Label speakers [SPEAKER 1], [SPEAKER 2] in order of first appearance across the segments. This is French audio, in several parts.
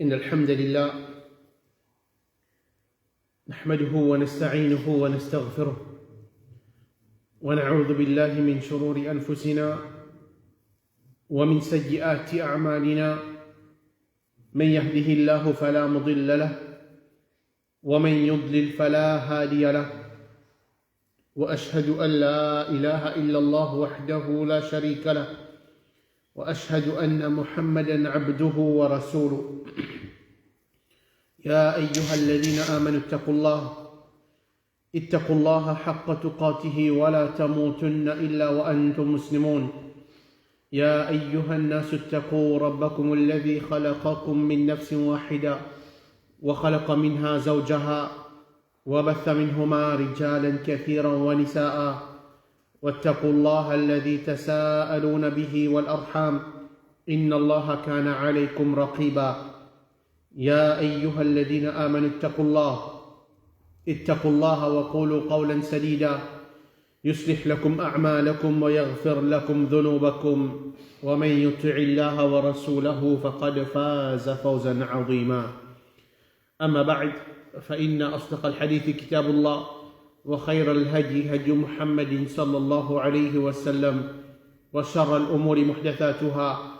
[SPEAKER 1] إن الحمد لله نحمده ونستعينه ونستغفره ونعوذ بالله من شرور أنفسنا ومن سيئات أعمالنا. من يهده الله فلا مضل له ومن يضلل فلا هادي له، وأشهد أن لا إله إلا الله وحده لا شريك له، وأشهد أن محمدًا عبده ورسوله. يا أيها الذين آمنوا اتقوا الله حق تقاته ولا تموتن إلا وأنتم مسلمون. يا أيها الناس اتقوا ربكم الذي خلقكم من نفس واحدة وخلق منها زوجها وبث منهما رجالا كثيرا ونساء، واتقوا الله الذي تساءلون به والأرحام إن الله كان عليكم رقيبا. يا أيها الذين آمنوا اتقوا الله وقولوا قولا سديدا يصلح لكم أعمالكم ويغفر لكم ذنوبكم، ومن يطع الله ورسوله فقد فاز فوزا عظيما. أما بعد، فإن أصدق الحديث كتاب الله، وخير الهدي هدي محمد صلى الله عليه وسلم، وشر الأمور محدثاتها،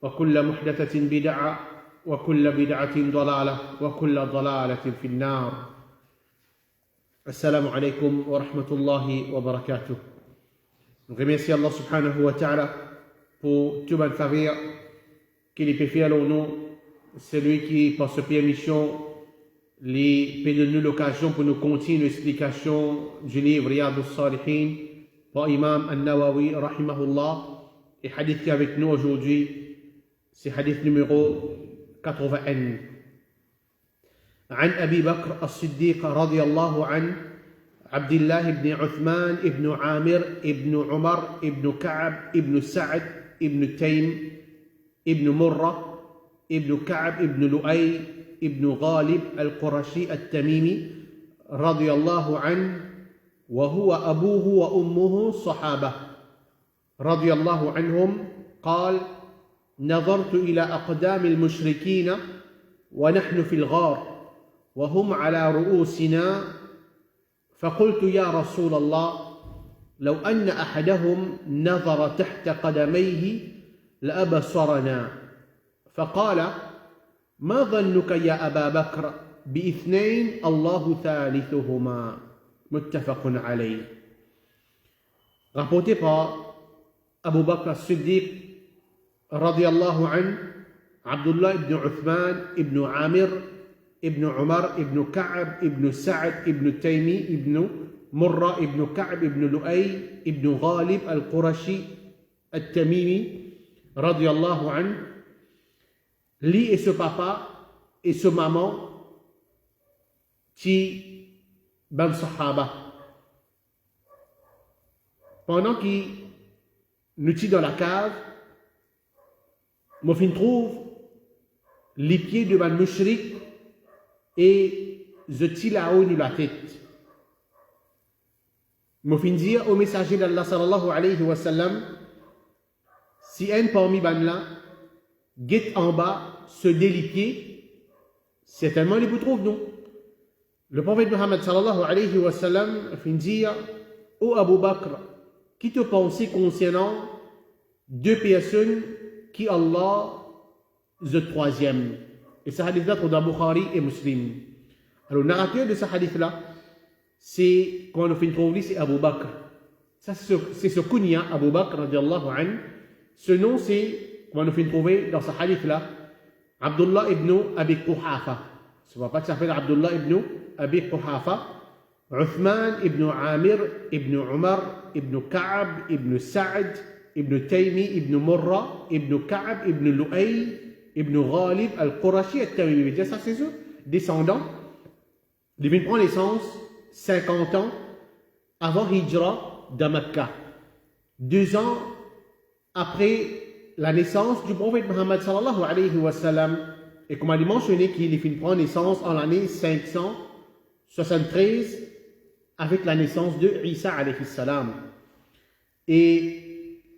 [SPEAKER 1] وكل محدثة بدعة، وكل بدعة ضلالة، وكل ضلالة في النار. Assalamu alaikum wa rahmatullahi wa barakatuh. Nous remercions Allah subhanahu wa ta'ala pour tout bon faveur qu'il est fait à nous, celui qui, par cette permission, lui peut donner l'occasion pour nous continuer l'explication du livre Riyad al-Salihin par Imam al-Nawawi rahimahullah. Et hadith qui est avec nous aujourd'hui, c'est hadith numéro 81. عن أبي بكر الصديق رضي الله عنه عبد الله بن عثمان بن عامر بن عمر بن كعب بن سعد بن تيم بن مرة بن كعب بن لؤي بن غالب القرشي التميمي رضي الله عنه، وهو أبوه وأمه صحابة رضي الله عنهم، قال: نظرت إلى أقدام المشركين ونحن في الغار وهم على رؤوسنا، فقلت: يا رسول الله، لو أن أحدهم نظر تحت قدميه لأبصرنا. فقال: ما ظنك يا أبا بكر باثنين الله ثالثهما. متفق عليه. Rapporté par Abu Bakr as-Siddiq radiyallahu anhu, Abdullah ibn Uthman ibn Amir ibn Umar ibn Ka'ab ibn Sa'd ibn Taymi ibn Murra ibn Ka'ab ibn Lu'ay ibn Ghalib al-Qurashi al-Tamimi radiyallahu anhu. Lui et ce papa et ce maman qui ban sahaba. Pendant qu'il nous tient dans la cave, Mofin trouve les pieds de ban mushrik et je tire là-haut de la tête. Mofin dit au messager d'Allah sallallahu alayhi wa sallam, si un parmi ban là guette en bas se délipier, certainement il vous trouve non. Le prophète Muhammad sallallahu alayhi wa sallam fin dit: ô Abu Bakr, qui te pensait concernant deux personnes qui Allah the troisième? Et ce hadith-là, c'est dans Bukhari et Muslim. Alors, le narrateur de ce hadith-là, c'est, quand on fait trouver, c'est Abu Bakr. Ça, c'est ce kunya, Abu Bakr, radiallahu anhu. Ce nom, c'est, quand on fait trouver dans ce hadith-là, Abdullah ibn Abi Quhafa. Ce n'est pas que ça s'appelle Abdullah ibn Abi Quhafa. Uthman ibn Amir ibn Umar ibn Ka'ab ibn Sa'd ibn Taymi ibn Murra ibn Ka'ab ibn Lu'ay ibn Ghalib al-Qurashi al-Tamimi. Ça, c'est eux, descendants. Ils viennent prendre naissance 50 ans avant Hijra de Mecca. 2 ans après la naissance du prophète Muhammad sallallahu alayhi wa sallam. Et comme on a mentionné qu'il finit prendre naissance en l'année 573 avec la naissance de Isa alayhi salam. Et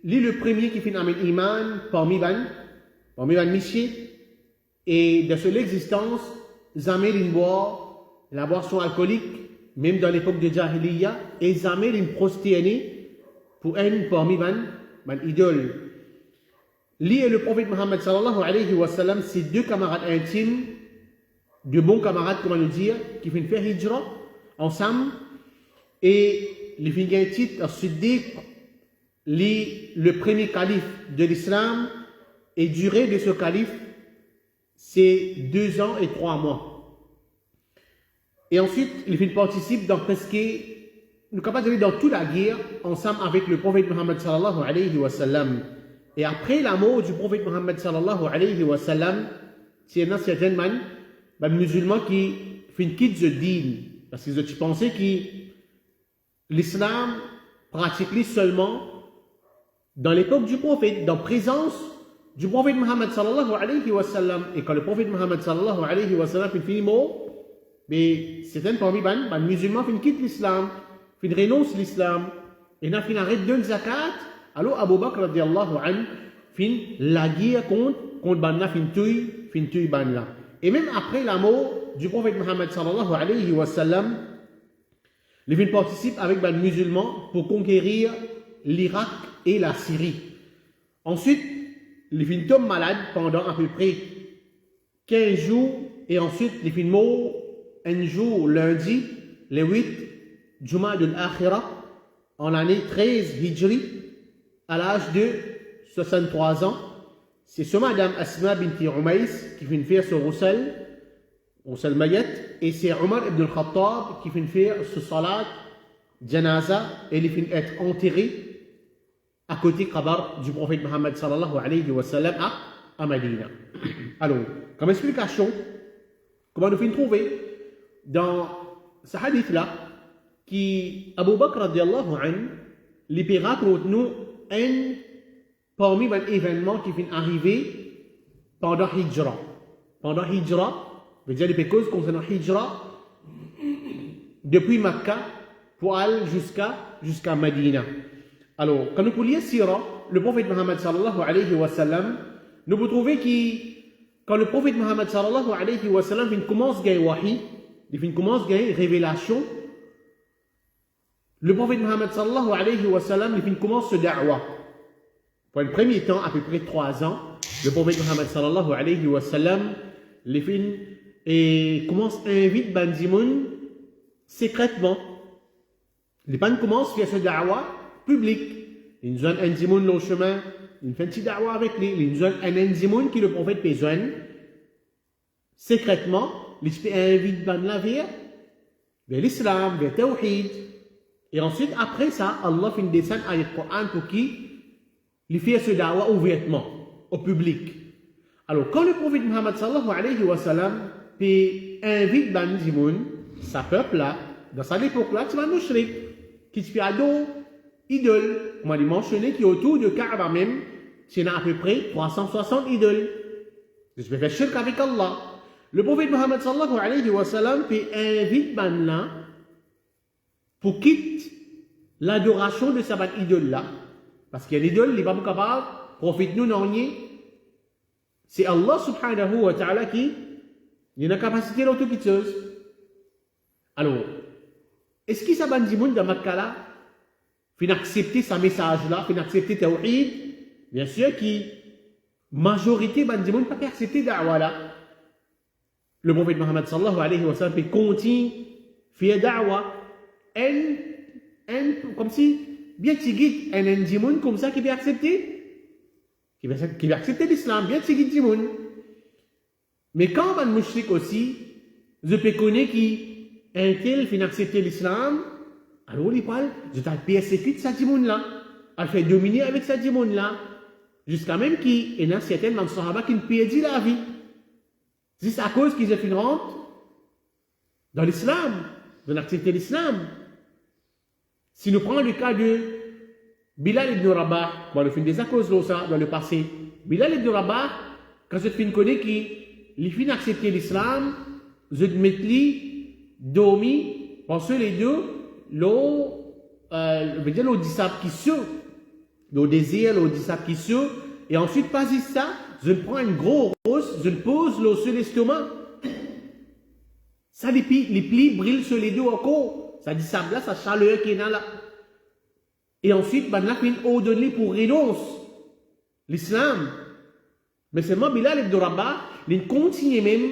[SPEAKER 1] lui, le premier qui finit avec iman parmi les Michés, Et de seule existence, jamais ils boivent la boisson alcoolique, même dans l'époque de Jahiliya, et jamais ils prosterner pour un parmi les idoles. Lui et le prophète Mohammed sallallahu alayhi wa sallam, c'est deux camarades intimes, de bons camarades, comment le dire, qui font faire hijra ensemble. Et les font un titre, Siddiq, le premier calife de l'islam, et durée de ce calife, c'est 2 ans et 3 mois. Et ensuite, ils participent dans presque, nous sommes capables d'aller dans toute la guerre, ensemble avec le prophète Mohammed sallallahu alayhi wa sallam. Et après la mort du prophète Mohammed sallallahu alayhi wa sallam, il y a certains musulmans qui font quitter le din. Parce qu'ils ont pensé que l'islam pratique seulement dans l'époque du prophète, dans la présence du prophète Mohammed sallallahu alayhi wa sallam. Et quand le prophète Mohammed sallallahu alayhi wa sallam finit mort, mais certains parmi les musulmans quittent l'islam, renoncent l'islam, et n'a fin arrêt de zakat. Alors Abu Bakr radiallahu anhu fin la guerre contre Banna fin tuy Banna. Et même après la mort du prophète Mohammed sallallahu alayhi wa sallam, les fins participent avec les musulmans pour conquérir l'Irak et la Syrie. Ensuite, les fins tombent malades pendant à peu près 15 jours et ensuite les fins morts un jour lundi, le 8 Jumad al-Akhira en l'année 13 Hijri, à l'âge de 63 ans. C'est ce madame Asma binti Umays qui fait faire ce Roussel Mayet, et c'est Omar ibn al-Khattab qui fait faire ce salat janaza, et il fait être enterré à côté Qabar du prophète Mohammed sallallahu alayhi wa sallam à Medina. Alors, comme explication, comment nous finissons trouver dans ce hadith-là, qui Abu Bakr radiallahu anhu, les pirates nous un parmi les événements qui viennent arriver pendant Hijra. Pendant Hijra, veut dire les causes concernant Hijra, depuis Makkah pour aller jusqu'à Medina. Alors, quand nous pouvons Sira, le prophète Mohammed sallallahu alayhi wa sallam, nous pouvons trouver que quand le prophète Mohammed sallallahu alayhi wa sallam commence à gagner wahi, il commence à gagner révélation, le prophète Mohammed sallallahu alayhi wa sallam commence ce da'wa. Pour le premier temps, à peu près 3 ans, le prophète Mohammed sallallahu alayhi wa sallam commence à inviter Bandimoun secrètement. Les gens commencent à faire ce da'wa public. Ils ont un Bandimoun le chemin, ils font un petit da'wa avec lui. Ils ont un Bandimoun qui le prophète besoin. Secrètement, ils invitent Bandla vers l'islam, vers Tawhid. Et ensuite, après ça, Allah fait descendre à le Coran pour qu'il fait ce da'wa ouvertement, au public. Alors, quand le prophète Mohammed sallallahu alayhi wa sallam invite Ban Zimoun, sa peuple-là, dans sa époque-là, tu vas nous shrik, qui se fait ado, idole, comme on dit mentionné, qui est autour de Kaaba même, c'est à peu près 360 idoles. Je peux faire shirk avec Allah. Le prophète Mohammed sallallahu alayhi wa sallam invite Ban-là pour quitter l'adoration de sa idole-là. Parce qu'il y a l'idole, il n'est pas capable, profite-nous non nier. C'est Allah subhanahu wa ta'ala qui a la capacité d'auto-quitteuse. Alors, est-ce qu'il s'est bandit dans Makkah-là, fin accepter sa message-là, fin accepter Tawhid? Bien sûr qui majorité bandit pas accepter da'wa-là. Le prophète Mohammed sallallahu alayhi wa sallam continue faire da'wa. Comme si, bien tigit, un indimoun comme ça qui va accepter, qui va accepter l'islam, bien tigit dimoun. Mais quand un mouchrik aussi, je peux connaître qu'un tel fait accepter l'islam, alors il parle, je t'ai persécuté sa dimoun-là, elle fait dominer avec sa dimoun-là, jusqu'à même qu'il y a certaines dans le Sahaba qui perdent la vie. C'est à cause qu'ils ont fait une rente dans l'islam, de accepter l'islam. Si nous prenons le cas de Bilal ibn Rabah, on a fait des causes dans le passé. Bilal ibn Rabah, quand je fin connais qu'il fin accepter l'islam, je mets lui dormi parce que les deux le disciple qui se, le désir, le disciple qui se, et ensuite pas juste ça, je prends une grosse rose, je pose l'eau sur l'estomac. Ça, les plis brillent sur les deux encore. Ça dit ça là, ça chaleur qui est là. Et ensuite, ben là, une eau donnée pour renoncer l'islam. Mais seulement Bilal ibn Rabah, il continue même,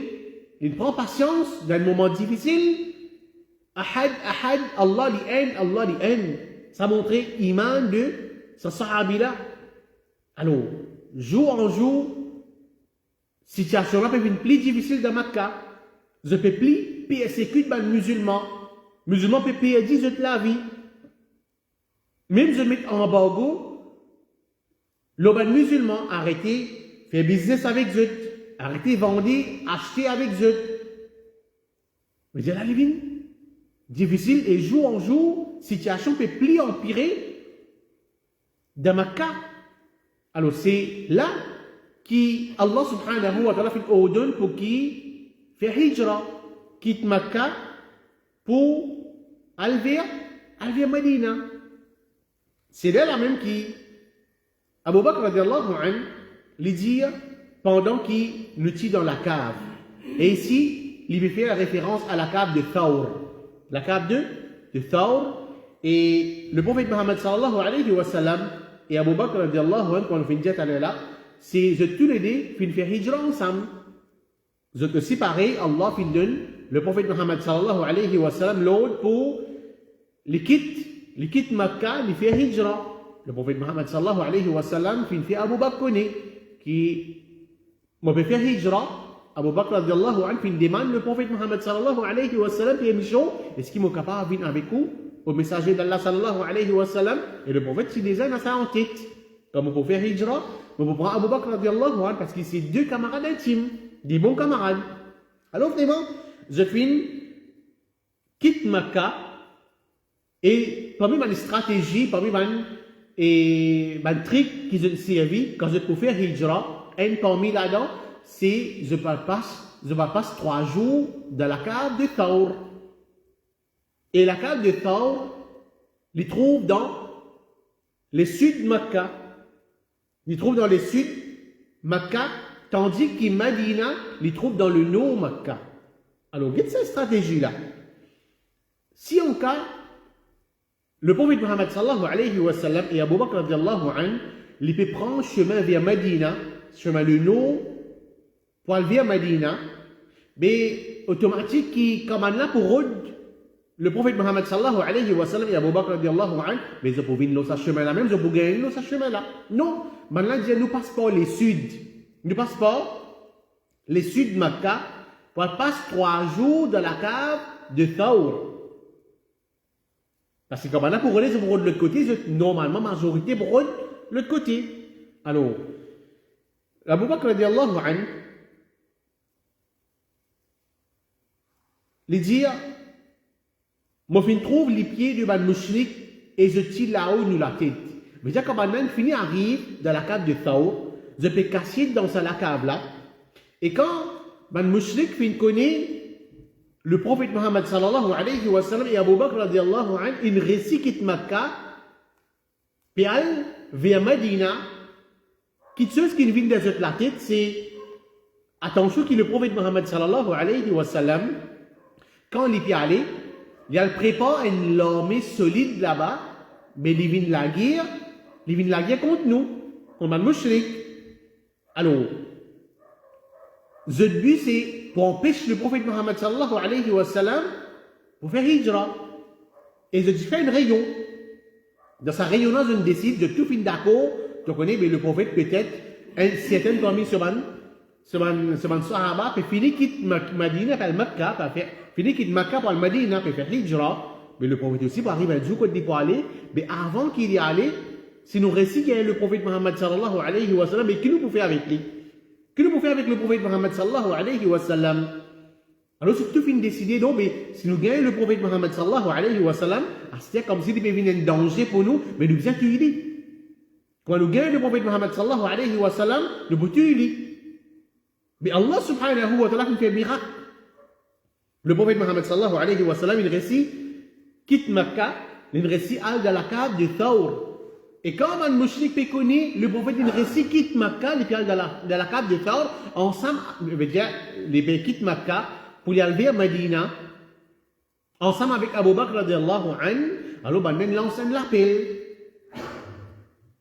[SPEAKER 1] il prend patience dans un moment difficile. Ahad, Allah li aime. Ça montrait l'iman de ce sahabi-là. Alors, jour en jour, situation-là peut être plus difficile dans Makkah. Je peux plus persécuter les musulmans. Les musulmans peuvent perdre la vie. Même je mets en embargo, les musulmans arrêtez faire business avec eux, arrêtez vendre, acheter avec eux. Mais il y a la livine. Difficile et jour en jour, situation peut plus empirer dans Makkah. Alors c'est là qui Allah subhanahu wa ta'ala fait ordonne pour qui fait hijra, quitte Makkah pour aller vers Medina. C'est là même qui Abu Bakr radiallahu anhu lui dit pendant qu'il nous tire dans la cave. Et ici, il lui fait la référence à la cave de Thawr. La cave de Thawr. Et le prophète Mohammed sallallahu alayhi wa sallam et Abu Bakr radiallahu anhu, quand on fait une jet à là, c'est tous les deux qui faire hijra ensemble. Ils ont séparé, Allah fait donne le prophète Mohammed sallallahu alayhi wa sallam l'ordre pour les quitte Makkah, il fait hijra. Le prophète Mohammed sallallahu alayhi wa sallam fait Abu Bakr qui m'a fait hijra. Abu Bakr radiallahu anhu fait une demande, le prophète Mohammed sallallahu alayhi wa sallam fait mission, est-ce qu'il est capable de venir avec vous au messager d'Allah sallallahu alayhi wa sallam? Et le prophète s'y déjà dans ça en tête. Comme on peut faire hijra, on peut prendre Abu Bakr radiallahu anhu parce que c'est deux camarades intimes, des bons camarades. Alors vraiment, je quitte Makkah et parmi les stratégies, parmi les trucs qui ont servi quand je peux faire hijra, un parmi là-dedans, c'est je passe 3 jours dans la cave de Thawr. Et la cave de Thawr, il trouve dans le sud de Makkah. Il trouve dans le sud Makkah, tandis que Medina, il trouve dans le nord Makkah. Alors, regardez cette stratégie-là. Si en cas, le prophète Mohammed sallallahu alayhi wa sallam et Abu Bakr radiallahu anhu, il peut prendre chemin vers Medina, chemin le nord, pour aller vers Medina, mais automatique qui, comme là pour route, le prophète Mohammed sallallahu alayhi wa sallam et Abu Bakr radiallahu anhu, mais ils peuvent venir dans ce chemin-là, même ils peuvent gagner dans ce chemin-là. Non, maintenant, nous passe pas les sud. Nous passe pas les sud de Makkah, pour passer 3 jours dans la cave de Thawr. Parce que comme là, pour aller de l'autre côté, normalement, majorité pour l'autre côté. Alors, Abu Bakr radiallahu anhu, il dit, moi, je trouve les pieds du ban mushrik et je tire là-haut nous la tête. Mais déjà, quand maintenant, fini arrive dans la cave de Thawr, je peux casser dans la cave là. Et quand ban mushrik fin connaît le prophète Mohammed sallallahu alayhi wa sallam et Abu Bakr radiallahu anhu, il récit quitte Makkah, puis elle vers Medina, qui ce qui vient de la tête, c'est attention que le prophète Mohammed sallallahu alayhi wa sallam, quand il est allé, il prépare une armée solide là-bas, mais il vient de la guerre contre nous, contre le mushrik. Alors, le but c'est pour empêcher le prophète Mohammed sallallahu alayhi wa sallam pour faire hijra. Et je fais une réunion. Dans sa réunion, je décide de tout finir d'accord. Tu connais, mais le prophète peut-être, un certain parmi ce sahaba, peut finir quitte Medina, par Makkah, finir quitte Makkah pour le Medina, peut faire hijra. Mais le prophète aussi, pour arriver à Djoukot pour aller, mais avant qu'il y allait, si nous récit qu'il y a le prophète Mohammed sallallahu alayhi wa sallam, mais qui nous peut faire avec lui? Que nous pouvons faire avec le prophète Mohammed sallallahu alayhi wa sallam? Alors, c'est tout fin décidé, donc, mais si nous gagnons le prophète Mohammed sallallahu alayhi wa sallam, c'est comme s'il devait venir un danger pour nous, mais nous faisons tuer lui. Quand nous gagnons le prophète Mohammed sallallahu alayhi wa sallam, nous pouvons tuer lui. Mais Allah subhanahu wa ta'ala fait un miracle. Le prophète Mohammed sallallahu alayhi wa sallam, il récit, quitte Makkah, il récit al dans la cave de Thawr. Et quand un mouchrik peut connaître, le prophète il récite quitte Makkah, les pierres de la cave de Thawr, ensemble, les pays quittent Makkah pour y aller vers Medina, ensemble avec Abu Bakr radiallahu anhu, alors ben lance un l'appel.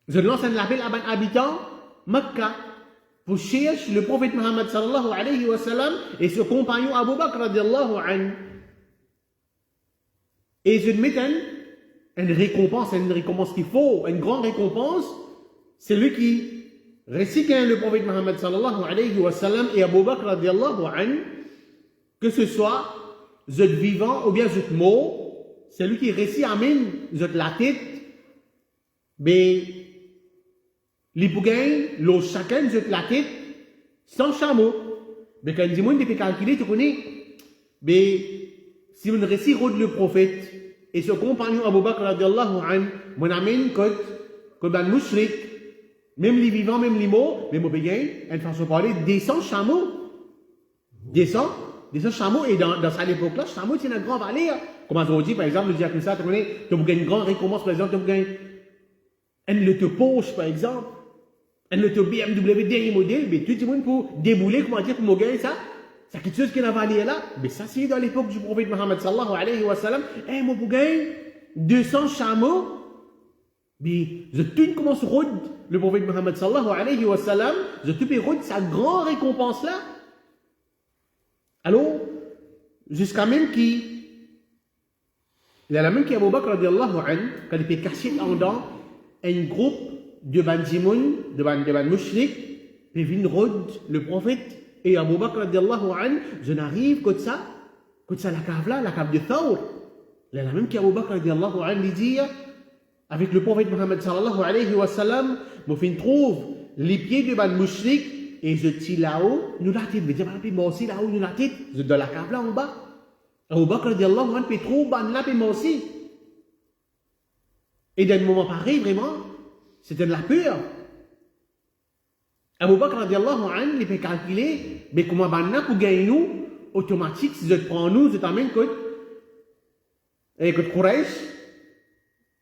[SPEAKER 1] Je lance un appel à un habitant Makkah pour chercher le prophète Muhammad sallallahu alayhi wa sallam et son compagnon Abu Bakr radiallahu anhu. Et je mets une récompense qu'il faut, une grande récompense, c'est lui qui récite le prophète Muhammad sallallahu alayhi wa sallam et Abu Bakr radiallahu anhu, que ce soit vous êtes vivant ou bien vous êtes mort, c'est lui qui récite Amin, vous êtes la tête, mais les bougains, chacun vous êtes la tête sans chameau. Mais quand il dit, calculer, tu connais, mais si on récite le prophète, et ce compagnon Abu Bakr radiallahu anhu, mon amène que ben mouchrik, même les vivants, même les morts, mais mon béguin, une façon de parler, descend chameau. Descend chameau, et dans cette époque-là, chameau, c'est une grande valeur. Comment on dit, par exemple, le dire comme ça, tu connais, tu as une grande récompense, par exemple, tu as une le te Porsche, par exemple, une le te BMW dernier modèle, mais tout le monde pour débouler, comment dire, pour me gagner ça. C'est quelque chose qui a valé là, mais ça c'est dans l'époque du prophète Muhammad sallallahu alayhi wa sallam. Mon bougain, 200 chameaux, mais je tout commence route le prophète Muhammad sallallahu alayhi wa sallam, je tout route sa grande récompense là. Alors, jusqu'à même il y a la même qui Abu Bakr radiallahu anhu, quand il était caché en dedans, un groupe de bandimoun, de ban mouchrik, puis vient route le prophète. Et Abu Bakr radiallahu anhu, je n'arrive que ça la cave là, la cave de Thawr. La même qu'Abu Bakr radiallahu anhu lui dit, avec le prophète Muhammad sallallahu alayhi wa sallam, je trouve les pieds de ban mouchrik et je tire là-haut, nous la tête, je dis, moi aussi là-haut, nous la tête, je dans la cave là en bas. Abu Bakr radiallahu anhu, je trouve ban là, moi aussi. Et dans le moment pareil, vraiment, c'était de la peur. Abu Bakr radiallahu anhu, il peut calculer, mais comment banna pour gagner nous, automatique, si je prends nous, je t'amène que Quraysh,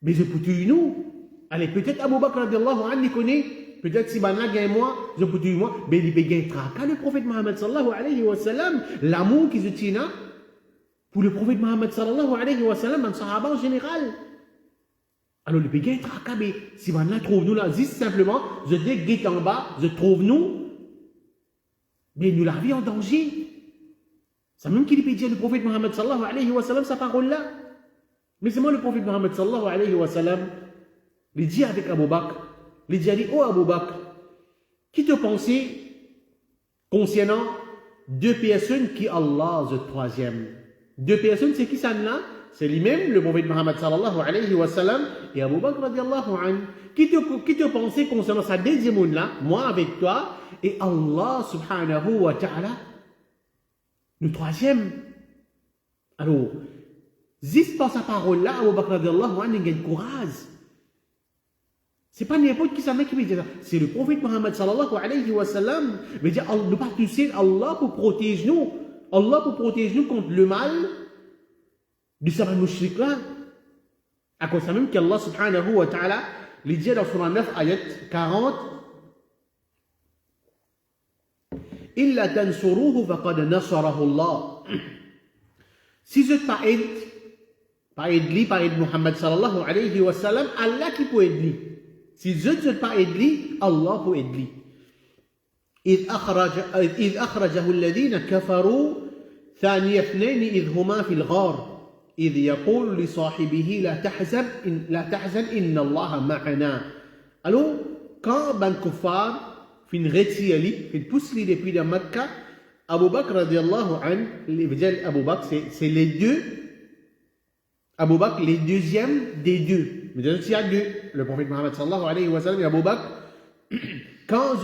[SPEAKER 1] mais je peux tuer nous. Allez, peut-être Abu Bakr radiallahu anhu, il connaît, peut-être si banna gagne moi, je peux tuer moi, mais il peut gagner tracas le prophète Muhammad sallallahu alayhi wa sallam, l'amour qu'il se tient pour le prophète Muhammad sallallahu alayhi wa sallam, un sahaba en général. Alors, le béguin est tracabé. Si on trouve nous là, juste simplement, je dis guette en bas, je trouve nous, mais nous la vie en danger. C'est même qu'il peut dire le prophète Muhammad sallallahu alayhi wa sallam, sa parole là. Mais c'est moi le prophète Muhammad sallallahu alayhi wa sallam, il dit avec Abu Bakr, il dit, oh Abu Bakr, qui te pensait concernant deux personnes qui Allah le troisième? Deux personnes, c'est qui ça là? C'est lui-même, le prophète Muhammad sallallahu alayhi wa sallam, et Abu Bakr radiallahu anhu. Qui te pensait concernant sa deuxième monde là, moi avec toi, et Allah subhanahu wa ta'ala, le troisième. Alors, juste par sa parole là, Abu Bakr radiallahu anhu, il a courage. C'est pas n'importe qui ça qui veut dire ça. C'est le prophète Muhammad sallallahu alayhi wa sallam. Il veut dire, ne pas toucher Allah pour protéger nous. Allah pour protéger nous contre le mal du sabbat mouchrik là. À cause de même qu'Allah subhanahu wa ta'ala, il dit dans Surah 9, ayat 40, Illa tansuruhu faqad nasarahu Allah. Si je t'aide, pas aide-lui, pas aide Muhammad sallallahu alayhi wa sallam, Allah qui peut aider lui. Si je ne pas aide lui, Allah peut aider lui. إذ أخرجه الذين كفروا ثاني اثنين إذ هما في الغار إذ يقول لصاحبه لا تحزن إن الله معنا. Alors, quand Ben Kuffar fait une retirée, fait une pousse depuis de Mecca, Abu Bakr radiallahu anhu, Abu Bakr c'est les deux, Abu Bakr les deuxièmes des deux. Mais déjà il y a deux, le prophète Muhammad sallallahu alayhi wa sallam et Abu Bakr. Quand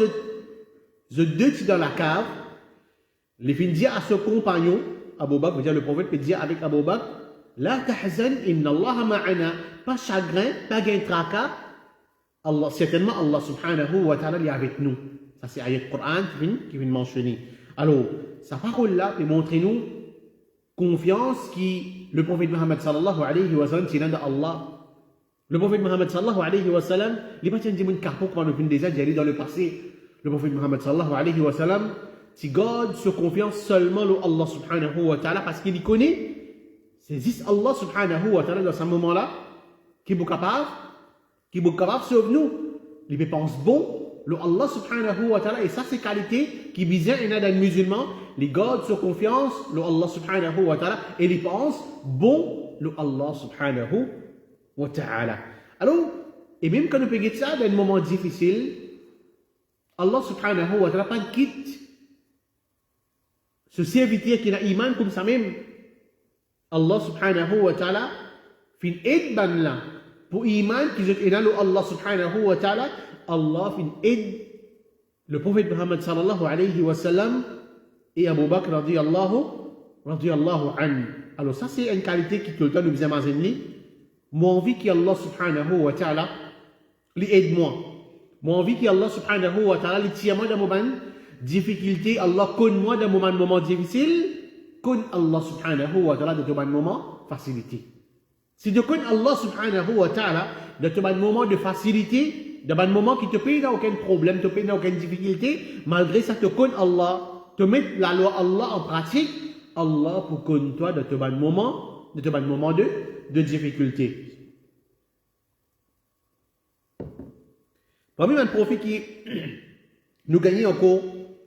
[SPEAKER 1] je deux dans la cave, les filles disent à ce compagnon, Abu Bakr, le prophète peut dire avec Abu Bakr, La tahzan inna Allah ma'ana, pas chagrin, pas gain tracas, Allah, certainement Allah subhanahu wa ta'ala est avec nous. Ça c'est ayat Coran qui vient mentionner. Alors, sa parole-là peut montrer nous confiance qui le prophète Muhammad sallallahu alayhi wa sallam c'est l'un d'Allah. Le prophète Mohammed sallallahu alayhi wa sallam, il n'est pas dit mon carpo quand on déjà dit dans le passé. Le prophète Mohammed sallallahu alayhi wa sallam, si God se confiance seulement à Allah subhanahu wa ta'ala parce qu'il y connaît, c'est juste Allah subhanahu wa ta'ala dans ce moment-là qui est capable de sauver nous. Il pense bon, le Allah subhanahu wa ta'ala, et ça c'est qualité qui vise un dans les musulmans, les God se confiance, le Allah subhanahu wa ta'ala, et ils pensent bon, le Allah subhanahu wa ta'ala. Alors, et même quand on peut dire ça dans un moment difficile, Allah subhanahu wa ta'ala pas quitte ce serviteur qui a iman comme ça même. Allah subhanahu wa ta'ala fin aide ban là pour iman qui est dans Allah subhanahu wa ta'ala. Allah fin aide le prophète Muhammad sallallahu alayhi wa sallam et Abu Bakr radiyallahu anhu. Alors ça c'est une qualité qui tout le temps nous vient m'enseigner. Moi envie qu'Allah subhanahu wa ta'ala lui aide moi. Moi envie qu'Allah subhanahu wa ta'ala lui tire moi dans mon difficulté. Allah connaît moi dans mon moment difficile. Connaît Allah subhanahu wa ta'ala dans mon moment facilité. Si tu connais Allah subhanahu wa ta'ala dans ton moment de facilité, dans un moment qui te paye dans aucun problème, te paye dans aucune difficulté, malgré ça te connais Allah, te mettre la loi Allah en pratique, Allah pour connaître toi dans ton moment de difficulté. Parmi les profits qui nous gagnons encore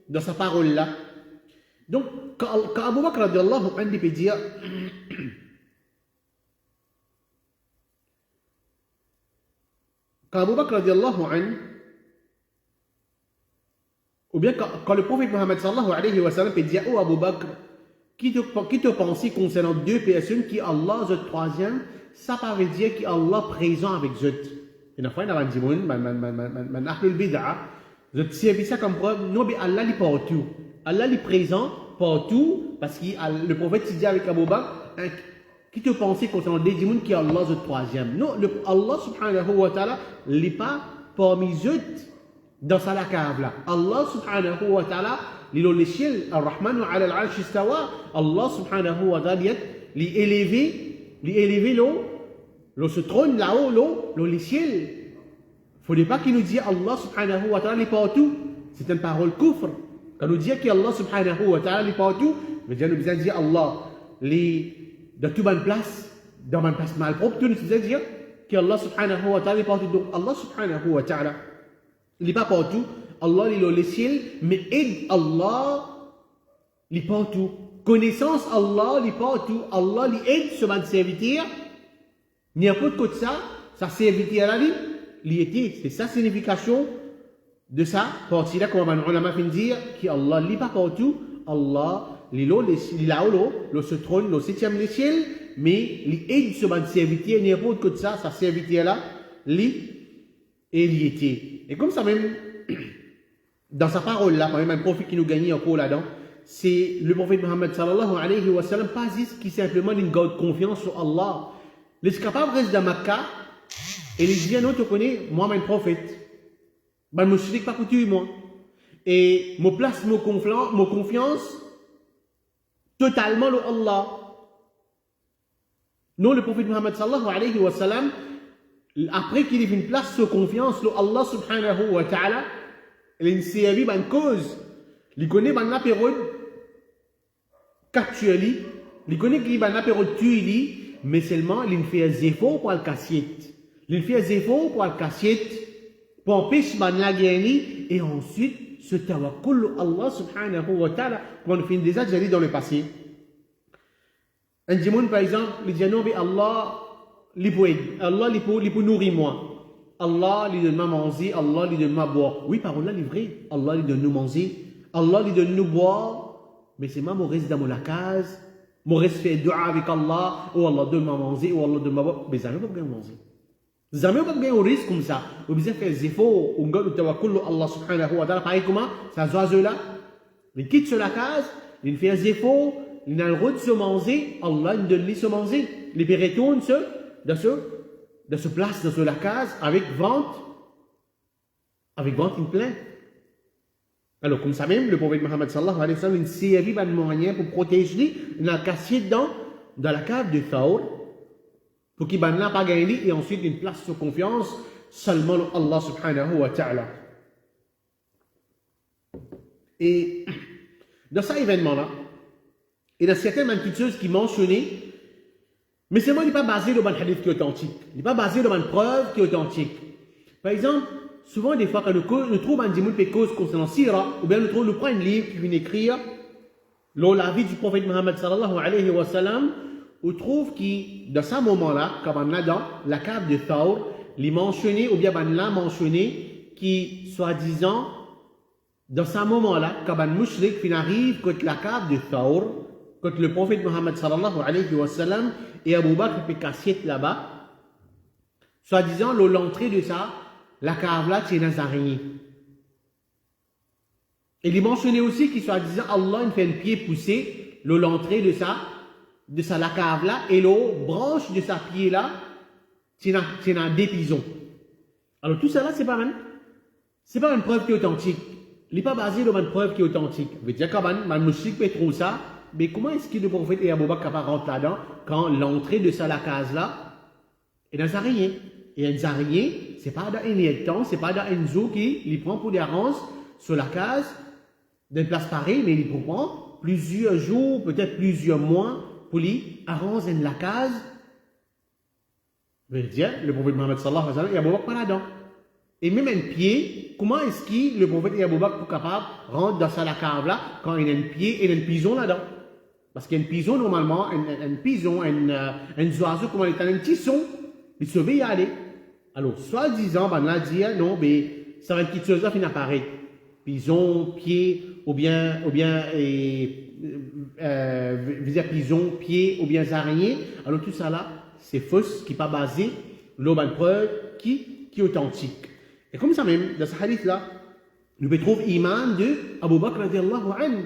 [SPEAKER 1] dans sa parole-là, donc quand Abu Bakr radiallahu anhu peut dire quand Abu Bakr radiallahu anhu, ou bien quand le prophète Muhammad sallallahu alayhi wa sallam peut dire oh Abu Bakr, qui te pensait concernant deux personnes qui Allah le troisième, ça paraît dire qu'Allah présent avec eux. Et la fois il a dit man ahlul bid'a, je sais ça comme preuve, non mais Allah est partout. Allah est présent partout parce que le prophète dit avec Abu Bakr qui te pensait concernant des démons qui Allah le troisième. Non, Allah subhanahu wa ta'ala n'est pas parmi eux dans sa cave là. Allah subhanahu wa ta'ala il est l'échelle, Ar-Rahmanu ala al-Arsh istawa. Allah subhanahu wa ta'ala l'élevé le se trône là-haut, l'échelle. Il ne faudrait pas qu'il nous dise Allah subhanahu wa ta'ala n'est partout. C'est une parole kufr. Quand nous disons qu'Allah subhanahu wa ta'ala n'est partout, nous disons dire Allah dans toute bonne place, dans une place malpropre, nous disons dire qu'Allah subhanahu wa ta'ala n'est partout. Donc Allah subhanahu wa ta'ala, il n'est pas partout. Allah il est le ciel, mais aide Allah, il est partout. Connaissance Allah, il est partout. Allah il aide ce man serviteur. N'importe quoi de ça, sa serviteur là, il était. C'est sa signification de ça. Partie là, comme on a fait dire, qu'Allah il n'est pas partout. Allah il est là-haut, le se trône, le septième des ciels, mais il aide ce man serviteur. N'importe quoi de ça, sa serviteur là, il était. Et comme ça même. Dans sa parole là, même un prophète qui nous gagne encore là-dedans, c'est le prophète Muhammad sallallahu alayhi wa sallam, pas juste qui simplement une garde confiance sur Allah. Les capables restent dans Makkah et les dit non, tu connais, moi, je suis un prophète. Je ne suis pas pour tuer moi. Et je place ma confiance totalement sur Allah. Non, le prophète Muhammad sallallahu alayhi wa sallam, après qu'il ait une place de confiance sur Allah subhanahu wa ta'ala, il s'est servi une cause. Il connaît une période capturée. Il connaît qu'il y a une période tuée, mais seulement il fait des efforts pour le cassiette. Il fait des efforts pour le cassiette, pour empêcher la guerre, et ensuite se tawakkul Allah subhanahu wa ta'ala, comme on fait déjà dans le passé. Un démon, par exemple, il dit non, mais Allah, il peut nourrir moi. Allah lui donne à manger, Allah lui donne à boire. Oui, parole là, est vrai. Allah lui donne nous manger, Allah lui donne nous boire. Mais c'est moi, mon reste dans la case, mon reste fait dua avec Allah, ou Allah donne à manger, ou Allah donne à boire. Mais jamais pas bien manger. Jamais pas bien au risque comme ça. Vous devez faire des efforts, on garde le tawakkul Allah subhanahu wa ta'ala. Pareil comment, ça oiseau là, il quitte sur la case, il fait des efforts, il a le droit de se manger, Allah lui donne se manger. Les pères retournent de se place dans la case avec vente une plainte. Alors comme ça même, le prophète Muhammad sallallahu alayhi wa sallam, il s'est servi d'un moyen pour protéger, il a cassé dans la cave de Thawr pour qu'il n'a pas gagné et ensuite une place de confiance seulement Allah subhanahu wa ta'ala. Et dans cet événement-là, il y a certaines petites choses qui mentionnaient, mais c'est moi, il n'est pas basé sur un hadith qui est authentique. Il n'est pas basé sur une preuve qui est authentique. Par exemple, souvent, des fois, quand nous trouvons un dimoun qui cause concernant Sira, ou bien nous prenons un livre qui vient écrire la vie du prophète Muhammad sallallahu alayhi wa sallam, on trouve que dans ce moment-là, comme on a dans la cave de Thawr, il mentionné, ou bien on l'a mentionné, qui, soi-disant, dans ce moment-là, quand un mushrik arrive contre la cave de Thawr, contre le prophète Muhammad sallallahu alayhi wa sallam, et Abu Bakr fait cassette là-bas, soi-disant, l'entrée de ça, la cave là, c'est Nazarien. Et il mentionné aussi qu'il soi-disant, Allah il fait un pied poussé, l'entrée de sa la cave là, et l'eau branche de sa pied là, c'est dans des pisons. Alors tout ça là, c'est pas une preuve qui est authentique. Il n'est pas basé sur une preuve qui est authentique. Veut dire quand man mushrik peut trouver ça, mais comment est-ce que le prophète et Abu Bakr rentrent là-dedans quand l'entrée de ça la case là est Nazarien? Et un Nazarien, c'est pas dans un temps, c'est pas dans un zoo qui il prend pour des arances sur la case d'une place pareille, mais il prend plusieurs jours, peut-être plusieurs mois pour lui arranger la case. Veut dire, le prophète Muhammad sallallahu alayhi wa sallam et Abu Bakr pas là-dedans. Et même un pied, comment est-ce que le prophète et Abu Bakr sont capables de rentrer dans la cave là quand il y a un pied et un pigeon là-dedans? Parce qu'un pigeon, normalement, un pigeon, un oiseau, comment il est un petit son, il se veut y aller. Alors, soi-disant, on a dit, non, mais ça va une petite chose là qui apparaît. Pigeon, pied, ou bien, pigeon, pied, ou bien araignée. Alors, tout ça là, c'est faux, qui n'est pas basé, l'eau, une preuve qui est authentique. Et comme ça même, dans ce hadith-là, nous pouvons trouver l'iman de Abu Bakr radiallahu anhu.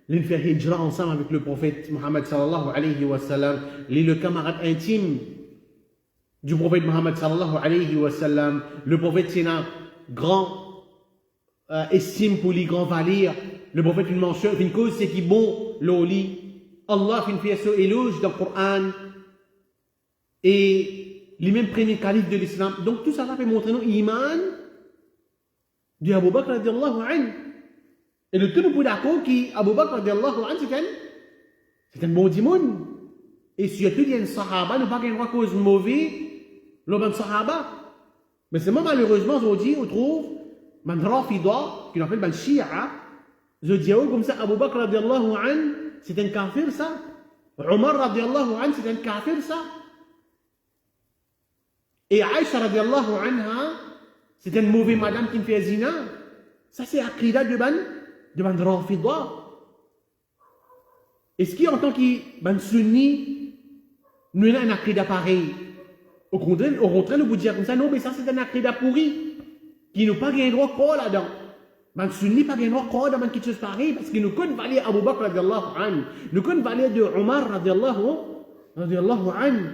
[SPEAKER 1] Il fait hijra ensemble avec le prophète Muhammad sallallahu alayhi wa sallam. Il est le camarade intime du prophète Muhammad sallallahu alayhi wa sallam. Le prophète, c'est un grand estime pour les grands valeurs. Le prophète, une mention, une cause, c'est qu'il est bon, l'oli. Allah fait une pièce éloge dans le Coran. Et les mêmes premiers califes de l'islam. Donc tout ça va montrer nous l'iman de Abu Bakr radiallahu anhu. Et le tout nous peut d'accord qu'Abu Bakr radiallahu anhu c'est un bon dimoun. Et surtout il y a un sahaba, nous pas qu'un cause mauvais, l'homme sahaba. Mais c'est moi malheureusement aujourd'hui on trouve man rafida qui appelle man shi'a. Je dis comme ça Abu Bakr radiallahu anhu c'est un kafir ça. Omar radiallahu anhu c'est un kafir ça. Et Aïcha radiallahu anha, c'est une mauvaise madame qui me fait zina. Ça c'est akida de ban rafida. Est-ce qu'en tant que sunni, nous avons un akida pareil? Au contraire, nous vous dire comme ça, non, mais ça c'est un akida pourri, qui n'a pas gagné droit quoi là-dedans. Ban sunni pas gagné droit quoi dans quelque chose pareil, parce que nous connaissons valer Abu Bakr radiallahu anhu, nous connaissons valer de Omar radiallahu anhu.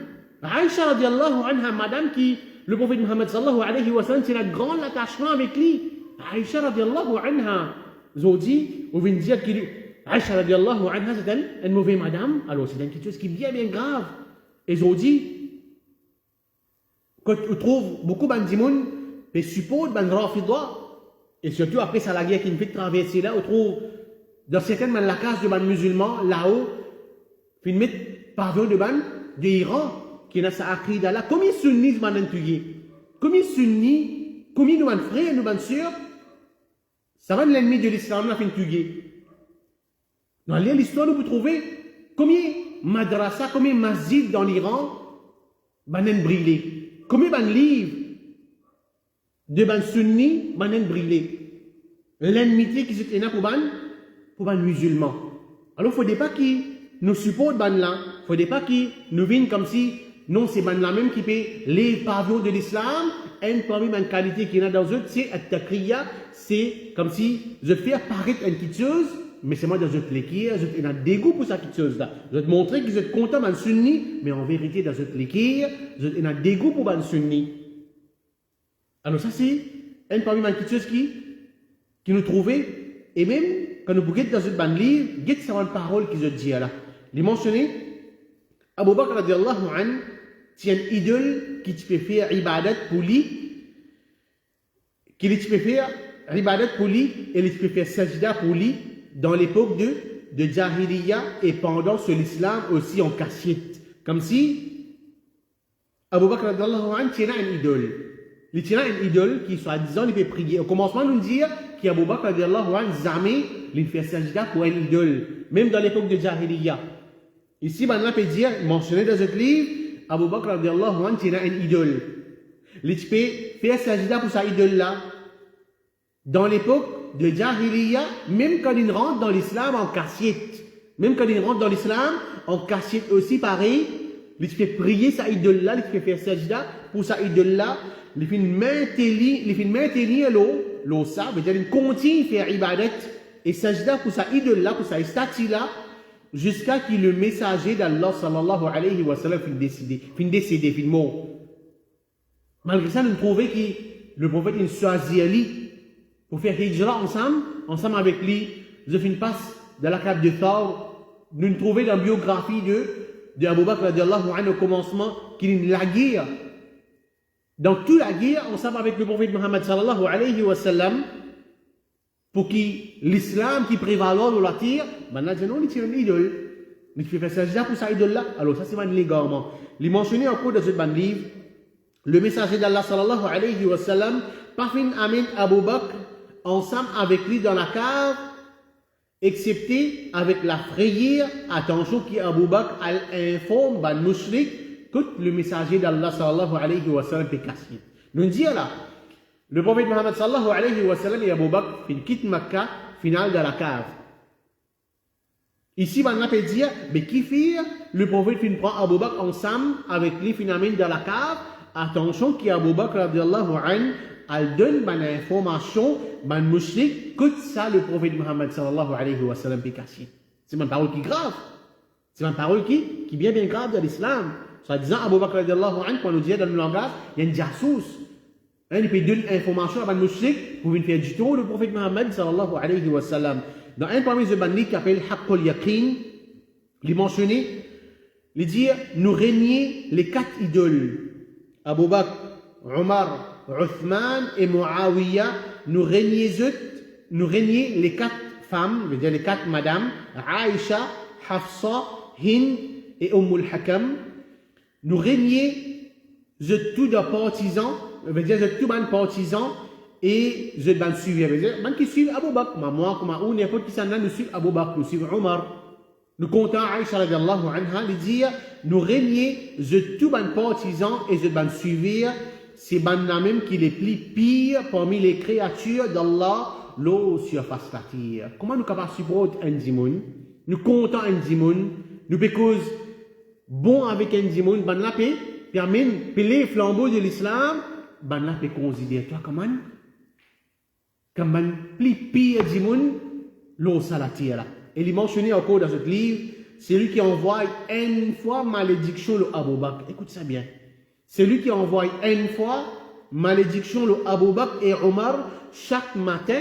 [SPEAKER 1] Aïcha radiallahu anha, madame qui, le prophète Muhammad sallallahu alayhi wa sallam, c'est un grand attachement avec lui. Aïcha radiallahu anha, Zodi, on vient de dire que Aïcha radiallahu anha, c'est une mauvaise madame. Alors c'est quelque chose qui est bien, bien grave. Et Zodi, quand on trouve beaucoup de dimoun, mais suppose ban rafida, et surtout après ça la guerre qui nous fait traverser là, on trouve dans certaines la case de ban musulmans, là-haut, puis ils mettent pavillon de ban de Iran. Qui n'a sa akida là, combien de sunnis m'en tué? Combien de sunnis, combien de nos frères, nos sœurs, ça va l'ennemi de l'islam là fait tuer. Dans l'histoire, nous pouvons trouver combien de madrasa, combien de masjid dans l'Iran, banen brûlé. Combien de livres de ban sunnis, banen brûlé. L'ennemi qui se tient pour ban musulmans. Alors, il ne faut pas qu'ils nous supportent ban là. Il ne faut pas qu'ils nous viennent comme si non, c'est la même qui paie les pavillons de l'islam. Et parmi une qualité qu'il y a dans eux, c'est at-taqiyya. C'est comme si je fais apparaître une petite chose, mais c'est moi dans eux l'équire, je suis un dégoût pour cette petite chose-là. Je vais te montrer que vous êtes content d'un sunni, mais en vérité, dans eux l'équire, je suis un dégoût pour un sunni. Alors, ça, c'est une parmi une petite chose qui nous trouvait. Et même, quand nous bouguons dans un livre, guette sur une parole qu'ils ont dit là. Les mentionner, Abu Bakr radiallahu anhu, tu as une idole qui tu peux faire ibadat pour lui, qui tu peux faire ibadat pour lui, et tu peux faire sajda pour lui dans l'époque de Jahiliya et pendant ce l'islam aussi en cachette. Comme si Abu Bakr radiallahu anhu tient une idole. Il tient une idole qui, soi-disant, il peut prier. Au commencement, nous dire qu'Abu Bakr radiallahu anhu jamais il fait sajda pour une idole, même dans l'époque de Jahiliya. Ici, maintenant, on peut dire, mentionné dans ce livre, Abu Bakr radiallahu anhu tient une idole. Il peut faire sajda pour sa idole-là. Dans l'époque de Jahiliya, même quand il rentre dans l'islam en cachette, même quand il rentre dans l'islam en cachette aussi, pareil, il fait prier sa idole-là, il fait faire sajda pour sa idole-là, il fait maintenir l'eau, ça veut dire il continue à faire ibadat et sajda pour sa idole-là, pour sa statue-là, jusqu'à ce que le messager d'Allah sallallahu alayhi wa sallam fin décédé, fin mort. Malgré ça, nous trouvons que le prophète il choisit Ali pour faire hijra ensemble avec lui. Je finis passe dans la cave de Thor. Nous trouvons dans la biographie de Abu Bakr radiallahu anhu au commencement qu'il est la guerre. Dans toute la guerre, ensemble avec le prophète Muhammad sallallahu alayhi wa sallam, pour que l'islam qui prévalait dans la terre, maintenant, non, il tient une idole. Il fait faire sajda pour sa idole là. Alors, ça, c'est un légalement. Il mentionné encore dans ce livre, le messager d'Allah sallallahu alayhi wa sallam, parfin amène Abu Bakr ensemble avec lui dans la cave, excepté avec la frayeur, attention, qui Abu Bakr informe ban mushrik que le messager d'Allah sallallahu alayhi wa sallam est cassé. Nous disons là, le prophète Muhammad sallallahu alayhi wa sallam et Abu Bakr quittent Makkah, finale de la cave. Ici, on peut dire, mais qui fait le prophète prend Abu Bakr ensemble avec lui finalement dans la cave. Attention, qui Abu Bakr radiallahu anhu, elle donne une information, une mushrik, que ça le prophète Muhammad sallallahu alayhi wa sallam est cassé. C'est une parole qui est grave. C'est une parole qui est bien grave dans l'islam. Soit disant, Abu Bakr radiallahu anhu, quand on dit dans le langage, il y a une jassous. Il peut donner une information à un mushrik pour venir faire du tout le prophète Muhammad sallallahu alayhi wa sallam. Dans un parmi les bandits qui appelle Haqqul Yaqin, il est mentionné, il dit, nous régnions les 4 idoles. Abu Bakr, Omar, Uthman et Muawiyah, nous régnions les 4 femmes, je veux dire les 4 madames, Aïcha, Hafsa, Hind et Hakam. Nous régnions tous des partisans, je veux dire tous les partisans et je vais suivre. Je veux dire, qui suivent Abu Bakr, moi, ou n'importe qui s'en a, nous suivons Abu Bakr, nous suivons Omar. Nous comptons Aïcha radiallahu anha, il dit, nous régnions tous les partisans et je vais suivre. C'est même qui les plus pire parmi les créatures d'Allah, l'eau surface la terre. Comment nous capables de supporter un dimoun? Nous comptons un dimoun, nous pécose bon avec un dimoun, ben la paix, permet les flambeaux de l'islam, ben la paix considère toi comment? Comme un plus pire dimoun, l'eau sur la terre. Et il est mentionné encore dans ce livre, c'est lui qui envoie une fois malédiction à Abu Bakr. Écoute ça bien. C'est lui qui envoie une fois malédiction à Abu Bakr et Omar chaque matin,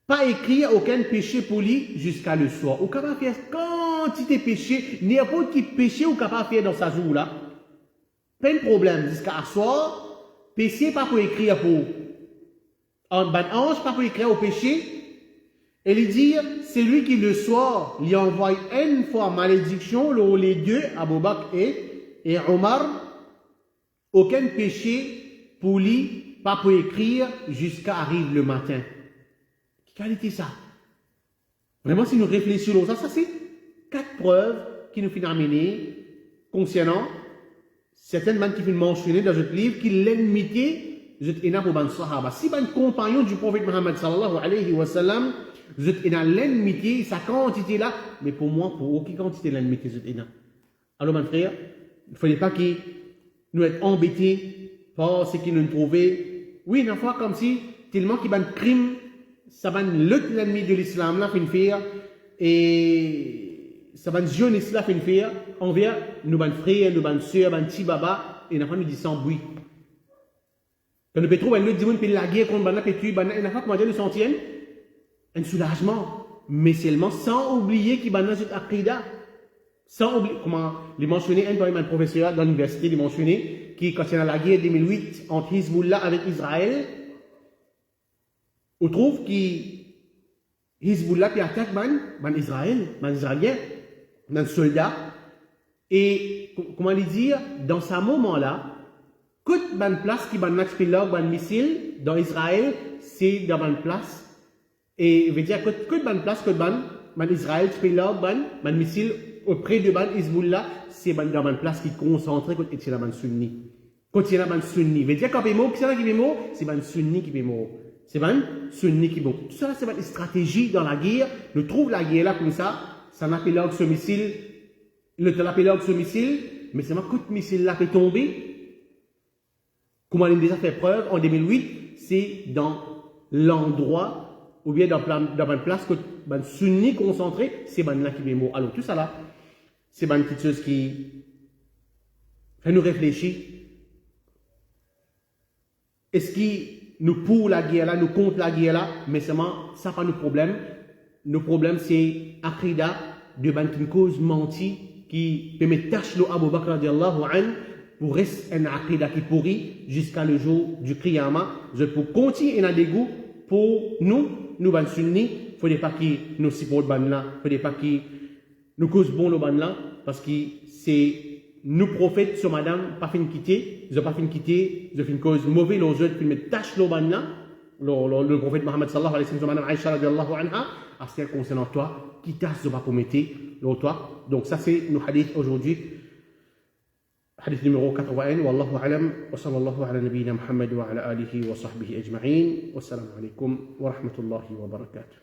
[SPEAKER 1] pas écrire aucun péché pour lui jusqu'à le soir. Ou capable faire quantité de péché, n'importe qui péché ou capable faire dans sa jour là. Pas de problème jusqu'à soir, péché pas pour écrire pour en ban ange pas pour écrire au péché. Et il dit, c'est lui qui le soir lui envoie une fois malédiction les deux Abu Bakr et Omar. Aucun péché pour lui, pas pour écrire, jusqu'à arrive le matin. Quelle qualité ça? Vraiment, si nous réfléchissons ça c'est 4 preuves qui nous finissent amener concernant certaines man qui finissent mentionner dans notre livre qui l'ennemité, je t'ai pour ban sahaba. Si ban compagnon du prophète Muhammad sallallahu alayhi wa sallam, je t'ai l'ennemité, sa quantité là, mais pour moi, pour aucune quantité l'ennemité, je t'ai. Alors, mon frère, il ne fallait pas qu'il nous être embêtés par ce qu'ils nous trouvaient. Oui, une fois comme si, tellement qu'il y a un crime, ça va l'ennemi de l'islam là, fait faire, et ça va jeunesse là, fait faire, envers nos frères, nos soeurs, nos petits baba, et nous dit sans bruit. Quand nous trouver un autre dimanche, puis la guerre contre Bana, puis tu, Bana, et nous comment dire, nous sentions un soulagement, mais seulement sans oublier qu'il y a cette aqidah. Sans oublier, comment les mentionner, un professeur dans l'université, les mentionner, qui, quand il y a la guerre 2008 entre Hezbollah avec Israël, on trouve que Hezbollah qui attaque Israël, Israélien, les soldats, et, comment le dire, dans ce moment-là, toute bonne place qui ban missile dans Israël, c'est dans bonne place. Et veut dire que toute bonne place que Israël qui ban missile auprès de ban Hezbollah, c'est dans bonne place qui concentre quand il y a ban sunni. Quand il y a ban sunni, veut dire quand il y a c'est ban sunni qui est mort. C'est ban sunni qui est mort. Tout ça, c'est une stratégie dans la guerre. Nous trouvons la guerre là comme ça appelle ce missile, ce missile, mais c'est que ce missile là qui est tombé. Comme on a déjà fait preuve, en 2008, c'est dans l'endroit, ou bien dans une place que les sunnis concentrés, c'est là qui est mort. Alors tout ça là, c'est une petite chose qui fait nous réfléchir. Est-ce que nous pour la guerre là, nous contre la guerre là, mais seulement, ça pas nos problèmes. Nos problèmes, c'est Akrida, de une cause menti, qui peut mettre tâche l'eau Abu Bakr radiallahu anhu, pour rester un aqidah qui pourrit jusqu'à le jour du Qiyamah. Pour continuer un dégoût pour nous ban sunnis, il ne faudrait pas qu'ils nous supportent ban là, il ne faudrait pas qu'ils nous causent bon le ban là, parce que c'est nous prophètes sur madame, pas fin quitter, ils n'ont pas fin quitter, ils ont fait une cause mauvaise, les autres, puis mettre tâche le ban là, le prophète Mohammed sallallahu alayhi wa sallam, madame Aïcha radiallahu anha, à ce qui concerne toi, qui tâche de pas commettre, toi. Donc ça c'est nos hadiths aujourd'hui. حديث نمرو 81 والله أعلم وصلى الله على نبينا محمد وعلى آله وصحبه أجمعين والسلام عليكم ورحمة الله وبركاته.